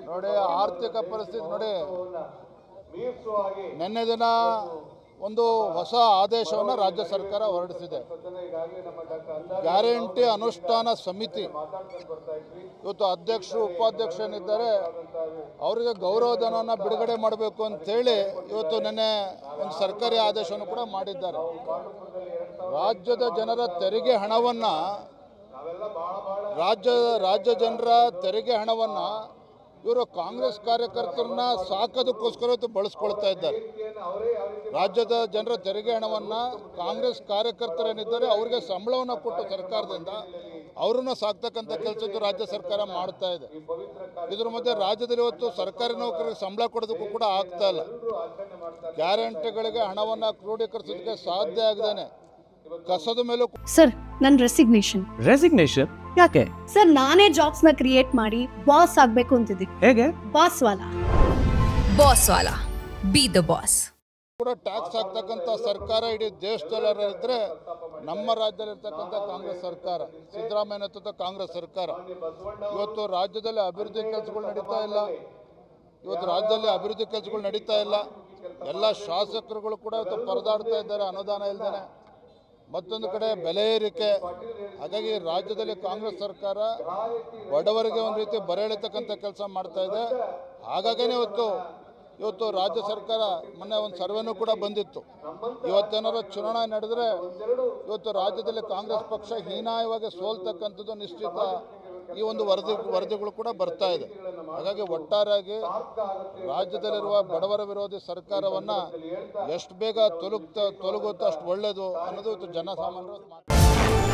ನೋಡಿ ಆರ್ಥಿಕ ಪರಿಸ್ಥಿತಿ ನೋಡಿ ನಿನ್ನೆ ದಿನ ಒಂದು ಹೊಸ ಆದೇಶವನ್ನು ರಾಜ್ಯ ಸರ್ಕಾರ ಹೊರಡಿಸಿದೆ. ಗ್ಯಾರಂಟಿ ಅನುಷ್ಠಾನ ಸಮಿತಿ ಇವತ್ತು ಅಧ್ಯಕ್ಷರು ಉಪಾಧ್ಯಕ್ಷನಿದ್ದಾರೆ, ಅವರಿಗೆ ಗೌರವಧನವನ್ನು ಬಿಡುಗಡೆ ಮಾಡಬೇಕು ಅಂತೇಳಿ ಇವತ್ತು ನಿನ್ನೆ ಒಂದು ಸರ್ಕಾರಿ ಆದೇಶವನ್ನು ಕೂಡ ಮಾಡಿದ್ದಾರೆ. ರಾಜ್ಯದ ಜನರ ತೆರಿಗೆ ಹಣವನ್ನು ರಾಜ್ಯ ಜನರ ತೆರಿಗೆ ಹಣವನ್ನು ಇವರು ಕಾಂಗ್ರೆಸ್ ಕಾರ್ಯಕರ್ತರನ್ನ ಸಾಕೋದಕ್ಕೋಸ್ಕರ ಬಳಸ್ಕೊಳ್ತಾ ಇದ್ದಾರೆ. ರಾಜ್ಯದ ಜನರ ತೆರಿಗೆ ಹಣವನ್ನು ಕಾಂಗ್ರೆಸ್ ಕಾರ್ಯಕರ್ತರೇನಿದ್ದಾರೆ ಅವರಿಗೆ ಸಂಬಳವನ್ನು ಕೊಟ್ಟು ಸರ್ಕಾರದಿಂದ ಅವರನ್ನ ಸಾಕ್ತಕ್ಕಂಥ ಕೆಲಸದ್ದು ರಾಜ್ಯ ಸರ್ಕಾರ ಮಾಡ್ತಾ ಇದೆ. ಇದ್ರ ಮಧ್ಯೆ ರಾಜ್ಯದಲ್ಲಿ ಇವತ್ತು ಸರ್ಕಾರಿ ನೌಕರರಿಗೆ ಸಂಬಳ ಕೊಡೋದಕ್ಕೂ ಕೂಡ ಆಗ್ತಾ ಇಲ್ಲ. ಗ್ಯಾರಂಟಿಗಳಿಗೆ ಹಣವನ್ನು ಕ್ರೋಢೀಕರಿಸೋದಕ್ಕೆ ಸಾಧ್ಯ ಆಗದೇನೆ ಕಸದ ಮೇಲೂ ಸರ್ ನನ್ನ ರೆಸಿಗ್ನೇಷನ್ ಯಾಕೆ ಸರ್? ನಾನೇ ಜಾಬ್ಸ್ ನ ಕ್ರಿಯೇಟ್ ಮಾಡಿ ಬಾಸ್ ಆಗ್ಬೇಕು ಅಂತಿದ್ದೀನಿ. ಹೇಗೆ? Boss Vala B the boss. ಕೂಡ ಟ್ಯಾಕ್ಸ್ ಹಾಕ್ತಕ್ಕಂಥ ಸರ್ಕಾರ ಇಡೀ ದೇಶದಲ್ಲಿ ಇದ್ರೆ ನಮ್ಮ ರಾಜ್ಯದಲ್ಲಿ ಇರ್ತಕ್ಕಂಥ ಕಾಂಗ್ರೆಸ್ ಸರ್ಕಾರ, ಸಿದ್ದರಾಮಯ್ಯ ನೇತೃತ್ವದ ಕಾಂಗ್ರೆಸ್ ಸರ್ಕಾರ. ಇವತ್ತು ರಾಜ್ಯದಲ್ಲಿ ಅಭಿವೃದ್ಧಿ ಕೆಲಸಗಳು ನಡೀತಾ ಇಲ್ಲ. ಎಲ್ಲ ಶಾಸಕರುಗಳು ಕೂಡ ಇವತ್ತು ಪರದಾಡ್ತಾ ಇದ್ದಾರೆ ಅನುದಾನ ಇಲ್ದೇನೆ. ಮತ್ತೊಂದು ಕಡೆ ಬೆಲೆ ಏರಿಕೆ. ಹಾಗಾಗಿ ರಾಜ್ಯದಲ್ಲಿ ಕಾಂಗ್ರೆಸ್ ಸರ್ಕಾರ ಬಡವರಿಗೆ ಒಂದು ರೀತಿ ಬರೆ ಎಳಿತಕ್ಕಂಥ ಕೆಲಸ ಮಾಡ್ತಾ ಇದೆ. ಹಾಗಾಗೇ ಇವತ್ತು ರಾಜ್ಯ ಸರ್ಕಾರ ಮೊನ್ನೆ ಒಂದು ಸರ್ವೆನೂ ಕೂಡ ಬಂದಿತ್ತು. ಇವತ್ತೇನಾದ್ರು ಚುನಾವಣೆ ನಡೆದರೆ ಇವತ್ತು ರಾಜ್ಯದಲ್ಲಿ ಕಾಂಗ್ರೆಸ್ ಪಕ್ಷ ಹೀನಾಯವಾಗಿ ಸೋಲ್ತಕ್ಕಂಥದ್ದು ನಿಶ್ಚಿತ. ಈ ಒಂದು ವರದಿಗಳು ಕೂಡ ಬರ್ತಾ ಇದೆ. ಹಾಗಾಗಿ ಒಟ್ಟಾರೆಯಾಗಿ ರಾಜ್ಯದಲ್ಲಿರುವ ಬಡವರ ವಿರೋಧಿ ಸರ್ಕಾರವನ್ನು ಎಷ್ಟು ಬೇಗ ತೊಲಗುತ್ತೋ ಅಷ್ಟು ಒಳ್ಳೆಯದು ಅನ್ನೋದು ಜನಸಾಮಾನ್ಯರ ಮಾತು.